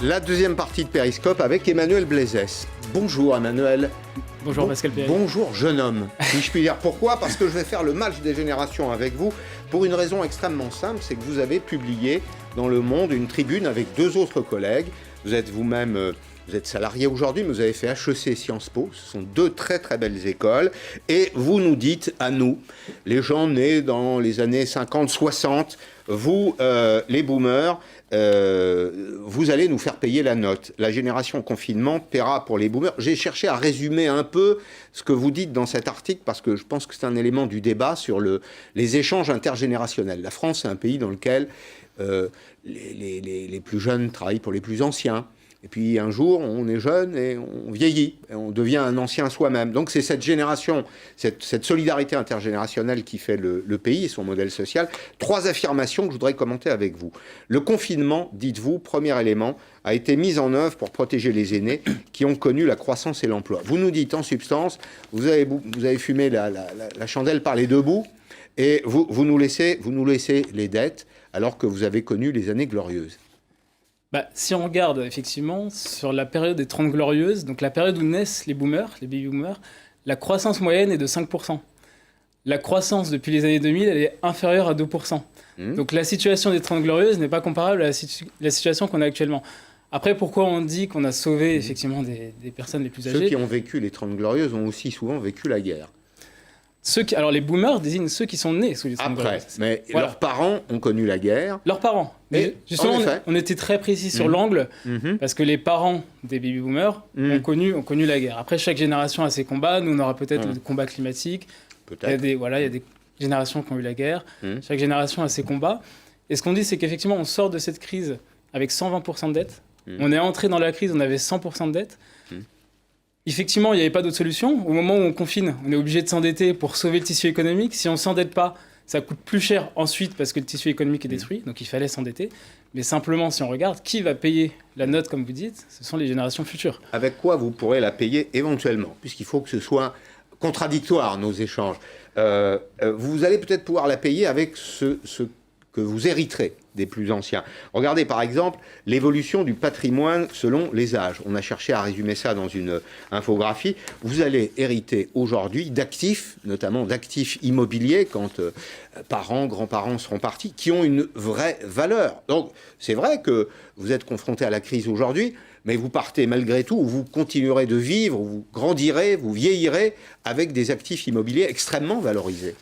La deuxième partie de Périscope avec Emmanuel Blezès. Bonjour Emmanuel. Bonjour Pascal Péry. Bonjour jeune homme, si je puis dire. Pourquoi ? Parce que je vais faire le match des générations avec vous pour une raison extrêmement simple, c'est que vous avez publié dans Le Monde une tribune avec deux autres collègues. Vous êtes vous-même... Vous êtes salarié aujourd'hui, mais vous avez fait HEC Sciences Po. Ce sont deux très très belles écoles. Et vous nous dites à nous, les gens nés dans les années 50-60, vous, les boomers, vous allez nous faire payer la note. La génération confinement paiera pour les boomers. J'ai cherché à résumer un peu ce que vous dites dans cet article parce que je pense que c'est un élément du débat sur les échanges intergénérationnels. La France, c'est un pays dans lequel les plus jeunes travaillent pour les plus anciens. Et puis un jour, on est jeune et on vieillit, et on devient un ancien soi-même. Donc c'est cette génération, cette solidarité intergénérationnelle qui fait le pays et son modèle social. Trois affirmations que je voudrais commenter avec vous. Le confinement, dites-vous, premier élément, a été mis en œuvre pour protéger les aînés qui ont connu la croissance et l'emploi. Vous nous dites en substance, vous avez fumé la chandelle par les deux bouts et vous nous laissez les dettes alors que vous avez connu les années glorieuses. Si on regarde effectivement sur la période des 30 glorieuses, donc la période où naissent les boomers, les baby-boomers, la croissance moyenne est de 5%. La croissance depuis les années 2000, elle est inférieure à 2%. Donc la situation des 30 glorieuses n'est pas comparable à la situation qu'on a actuellement. Après, pourquoi on dit qu'on a sauvé effectivement des personnes les plus âgées ? Ceux qui ont vécu les 30 glorieuses ont aussi souvent vécu la guerre. Alors les boomers désignent ceux qui sont nés sous les 30 glorieuses. Mais voilà. Leurs parents ont connu la guerre. Leurs parents. Mais justement, on était très précis sur l'angle, parce que les parents des baby-boomers ont connu la guerre. Après, chaque génération a ses combats. Nous, on aura peut-être le combat climatique. Peut-être. Il y a des générations qui ont eu la guerre. Chaque génération a ses combats. Et ce qu'on dit, c'est qu'effectivement, on sort de cette crise avec 120% de dette. On est entré dans la crise, on avait 100% de dette. Effectivement, il n'y avait pas d'autre solution. Au moment où on confine, on est obligé de s'endetter pour sauver le tissu économique. Si on ne s'endette pas, ça coûte plus cher ensuite parce que le tissu économique est détruit. Donc il fallait s'endetter. Mais simplement, si on regarde, qui va payer la note, comme vous dites ? Ce sont les générations futures. Avec quoi vous pourrez la payer éventuellement ? Puisqu'il faut que ce soit contradictoire, nos échanges. Vous allez peut-être pouvoir la payer avec ce que vous hériterez des plus anciens. Regardez par exemple l'évolution du patrimoine selon les âges. On a cherché à résumer ça dans une infographie. Vous allez hériter aujourd'hui d'actifs, notamment d'actifs immobiliers quand parents, grands-parents seront partis, qui ont une vraie valeur. Donc c'est vrai que vous êtes confronté à la crise aujourd'hui, mais vous partez malgré tout, vous continuerez de vivre, vous grandirez, vous vieillirez avec des actifs immobiliers extrêmement valorisés.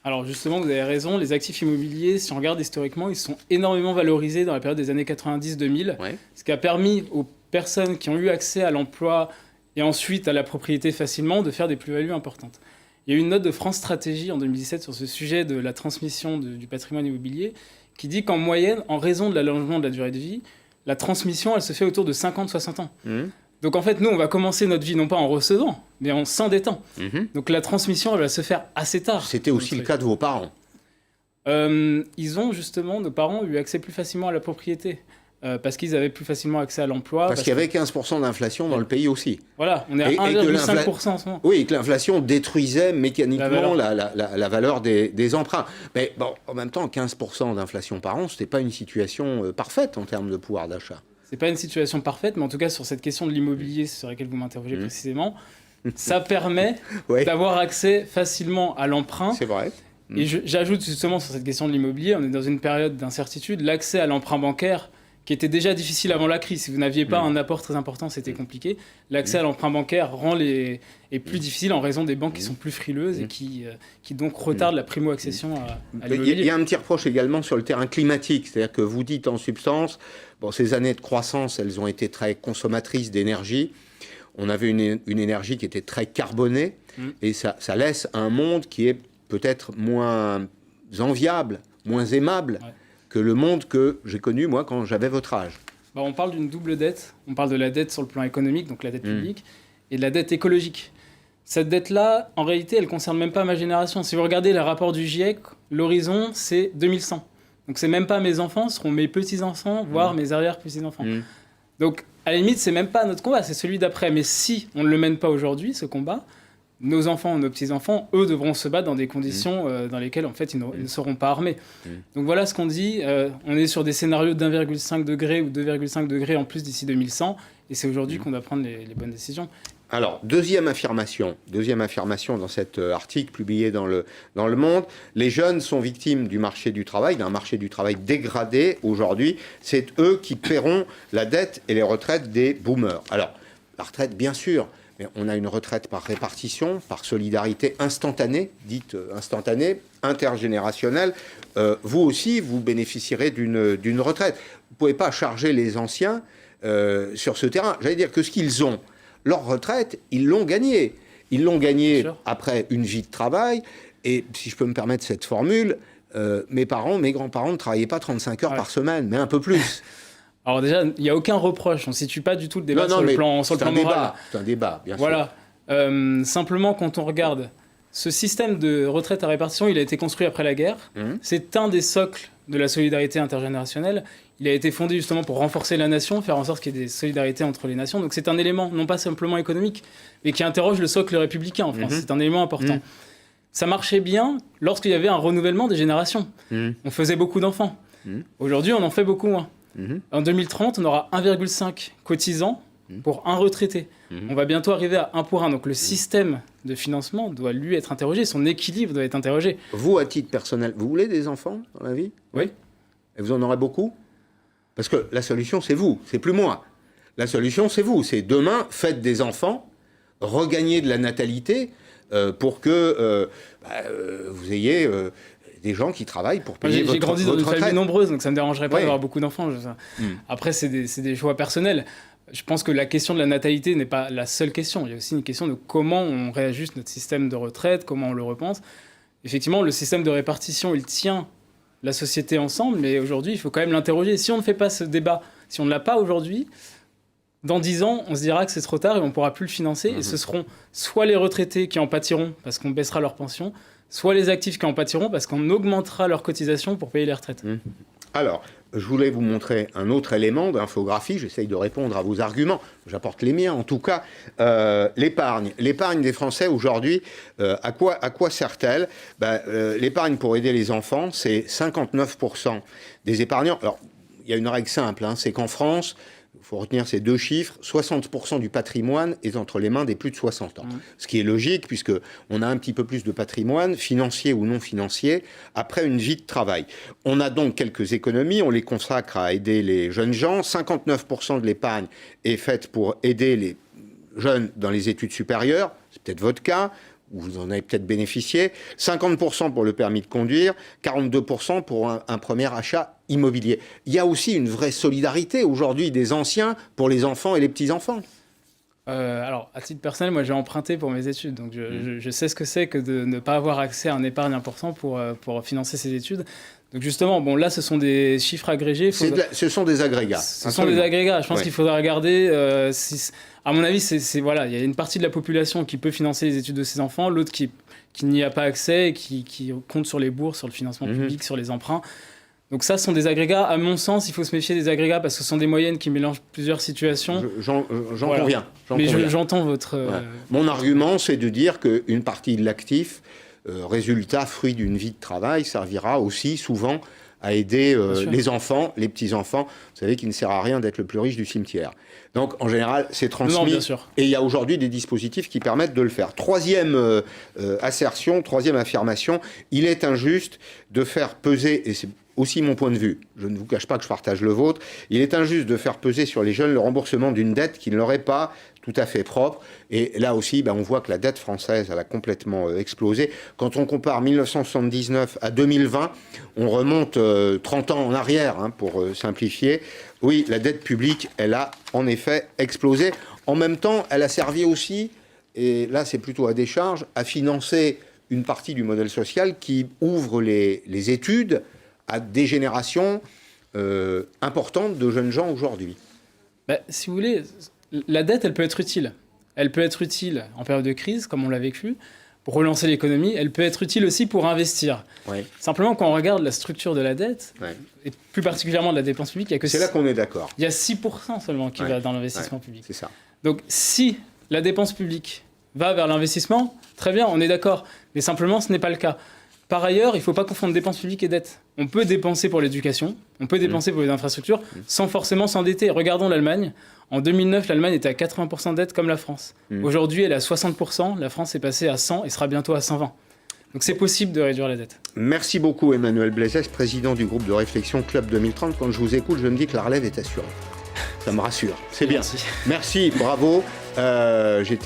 Alors justement, vous avez raison, les actifs immobiliers, si on regarde historiquement, ils sont énormément valorisés dans la période des années 90-2000, ce qui a permis aux personnes qui ont eu accès à l'emploi et ensuite à la propriété facilement de faire des plus-values importantes. Il y a eu une note de France Stratégie en 2017 sur ce sujet de la transmission du patrimoine immobilier qui dit qu'en moyenne, en raison de l'allongement de la durée de vie, la transmission, elle se fait autour de 50-60 ans. Donc en fait, nous, on va commencer notre vie non pas en recevant, mais en s'endettant. Donc la transmission, elle va se faire assez tard. C'était aussi le cas de vos parents. Nos parents ont eu accès plus facilement à la propriété, parce qu'ils avaient plus facilement accès à l'emploi. Parce qu'il y avait 15% d'inflation dans le pays aussi. Voilà, on est à 1,5% en ce moment. Oui, et que l'inflation détruisait mécaniquement la valeur des emprunts. Mais bon, en même temps, 15% d'inflation par an, ce n'était pas une situation parfaite en termes de pouvoir d'achat. C'est pas une situation parfaite, mais en tout cas, sur cette question de l'immobilier sur laquelle vous m'interrogez précisément, ça permet d'avoir accès facilement à l'emprunt. C'est vrai. Et j'ajoute justement sur cette question de l'immobilier, on est dans une période d'incertitude, l'accès à l'emprunt bancaire, qui était déjà difficile avant la crise. Si vous n'aviez pas un apport très important, c'était compliqué. L'accès à l'emprunt bancaire est plus difficile en raison des banques qui sont plus frileuses et qui donc retardent la primo-accession à l'immobilier. Il y a un petit reproche également sur le terrain climatique. C'est-à-dire que vous dites en substance, ces années de croissance, elles ont été très consommatrices d'énergie. On avait une énergie qui était très carbonée. Et ça laisse un monde qui est peut-être moins enviable, moins aimable que le monde que j'ai connu, moi, quand j'avais votre âge. On parle d'une double dette. On parle de la dette sur le plan économique, donc la dette publique, et de la dette écologique. Cette dette-là, en réalité, elle ne concerne même pas ma génération. Si vous regardez le rapport du GIEC, l'horizon, c'est 2100. Donc, c'est même pas mes enfants, ce seront mes petits-enfants, voire mes arrière-petits-enfants. Donc, à la limite, c'est même pas notre combat, c'est celui d'après. Mais si on ne le mène pas aujourd'hui, ce combat, nos enfants, nos petits-enfants, eux devront se battre dans des conditions dans lesquelles, en fait, ils ne seront pas armés. Donc voilà ce qu'on dit. On est sur des scénarios d'1,5 degré ou 2,5 degrés en plus d'ici 2100. Et c'est aujourd'hui qu'on doit prendre les bonnes décisions. Alors, deuxième affirmation dans cet article publié dans le Monde, les jeunes sont victimes du marché du travail, d'un marché du travail dégradé aujourd'hui. C'est eux qui paieront la dette et les retraites des boomers. Alors, la retraite, bien sûr, mais on a une retraite par répartition, par solidarité instantanée, dite instantanée, intergénérationnelle. Vous aussi, vous bénéficierez d'une retraite. Vous ne pouvez pas charger les anciens sur ce terrain. J'allais dire que ce qu'ils ont, leur retraite, ils l'ont gagnée. Ils l'ont gagnée après une vie de travail. Et si je peux me permettre cette formule, mes grands-parents ne travaillaient pas 35 heures par semaine, mais un peu plus. Alors déjà, il n'y a aucun reproche. On ne situe pas du tout le débat sur le plan moral. C'est un débat, bien sûr. Voilà. Simplement, quand on regarde, ce système de retraite à répartition, il a été construit après la guerre. C'est un des socles de la solidarité intergénérationnelle. Il a été fondé justement pour renforcer la nation, faire en sorte qu'il y ait des solidarités entre les nations. Donc c'est un élément, non pas simplement économique, mais qui interroge le socle républicain en France. C'est un élément important. Ça marchait bien lorsqu'il y avait un renouvellement des générations. On faisait beaucoup d'enfants. Aujourd'hui, on en fait beaucoup moins. En 2030, on aura 1,5 cotisants pour un retraité. On va bientôt arriver à 1 pour 1. Donc le système de financement doit, lui, être interrogé. Son équilibre doit être interrogé. Vous, à titre personnel, vous voulez des enfants dans la vie ? Oui. Et vous en aurez beaucoup ? Parce que la solution, c'est vous, c'est plus moi. La solution, c'est vous. C'est demain, faites des enfants, regagnez de la natalité pour que vous ayez... des gens qui travaillent pour payer votre retraite. J'ai grandi dans une famille nombreuse, donc ça ne me dérangerait pas d'avoir beaucoup d'enfants. Après, c'est des choix personnels. Je pense que la question de la natalité n'est pas la seule question. Il y a aussi une question de comment on réajuste notre système de retraite, comment on le repense. Effectivement, le système de répartition, il tient la société ensemble, mais aujourd'hui, il faut quand même l'interroger. Si on ne fait pas ce débat, si on ne l'a pas aujourd'hui, dans 10 ans, on se dira que c'est trop tard et on ne pourra plus le financer. Et ce seront soit les retraités qui en pâtiront parce qu'on baissera leur pension, soit les actifs qui en pâtiront parce qu'on augmentera leurs cotisations pour payer les retraites. Alors, je voulais vous montrer un autre élément d'infographie. J'essaye de répondre à vos arguments. J'apporte les miens, en tout cas. L'épargne. L'épargne des Français, aujourd'hui, à quoi sert-elle ? L'épargne pour aider les enfants, c'est 59% des épargnants. Alors, il y a une règle simple, c'est qu'en France... Il faut retenir ces deux chiffres, 60% du patrimoine est entre les mains des plus de 60 ans. Ce qui est logique, puisqu'on a un petit peu plus de patrimoine, financier ou non financier, après une vie de travail. On a donc quelques économies, on les consacre à aider les jeunes gens. 59% de l'épargne est faite pour aider les jeunes dans les études supérieures, c'est peut-être votre cas, où vous en avez peut-être bénéficié, 50% pour le permis de conduire, 42% pour un premier achat immobilier. Il y a aussi une vraie solidarité aujourd'hui des anciens pour les enfants et les petits-enfants. Alors, à titre personnel, moi j'ai emprunté pour mes études, donc je sais ce que c'est que de ne pas avoir accès à un épargne important pour financer ses études. Donc justement, bon là ce sont des chiffres agrégés. Ce sont des agrégats. Ce sont des agrégats. Je pense qu'il faudra regarder. À mon avis, voilà, il y a une partie de la population qui peut financer les études de ses enfants, l'autre qui n'y a pas accès, et qui compte sur les bourses, sur le financement public, sur les emprunts. Donc ça, ce sont des agrégats. À mon sens, il faut se méfier des agrégats parce que ce sont des moyennes qui mélangent plusieurs situations. J'en conviens. Mais j'entends votre... Mon argument, c'est de dire qu'une partie de l'actif, résultat, fruit d'une vie de travail, servira aussi souvent à aider les enfants, les petits-enfants. Vous savez qu'il ne sert à rien d'être le plus riche du cimetière. Donc, en général, c'est transmis. Non, bien sûr. Et il y a aujourd'hui des dispositifs qui permettent de le faire. Troisième assertion, troisième affirmation, il est injuste de faire peser, et c'est aussi mon point de vue, je ne vous cache pas que je partage le vôtre, il est injuste de faire peser sur les jeunes le remboursement d'une dette qui ne leur est pas tout à fait propre. Et là aussi, on voit que la dette française, elle a complètement explosé. Quand on compare 1979 à 2020, on remonte 30 ans en arrière, pour simplifier. Oui, la dette publique, elle a en effet explosé. En même temps, elle a servi aussi, et là c'est plutôt à décharge, à financer une partie du modèle social qui ouvre les études à des générations importantes de jeunes gens aujourd'hui. Si vous voulez, la dette, elle peut être utile. Elle peut être utile en période de crise, comme on l'a vécu, pour relancer l'économie. Elle peut être utile aussi pour investir. Oui. Simplement, quand on regarde la structure de la dette, et plus particulièrement de la dépense publique, il y a que... C'est là qu'on est d'accord. Il y a 6% seulement qui va dans l'investissement public. C'est ça. Donc, si la dépense publique va vers l'investissement, très bien, on est d'accord. Mais simplement, ce n'est pas le cas. Par ailleurs, il ne faut pas confondre dépenses publiques et dettes. On peut dépenser pour l'éducation, on peut dépenser pour les infrastructures, sans forcément s'endetter. Regardons l'Allemagne. En 2009, l'Allemagne était à 80% de dette comme la France. Aujourd'hui, elle est à 60%. La France est passée à 100 et sera bientôt à 120. Donc c'est possible de réduire la dette. Merci beaucoup Emmanuel Blezès, président du groupe de réflexion Club 2030. Quand je vous écoute, je me dis que la relève est assurée. Ça me rassure. C'est bien. Merci. Merci, bravo. J'étais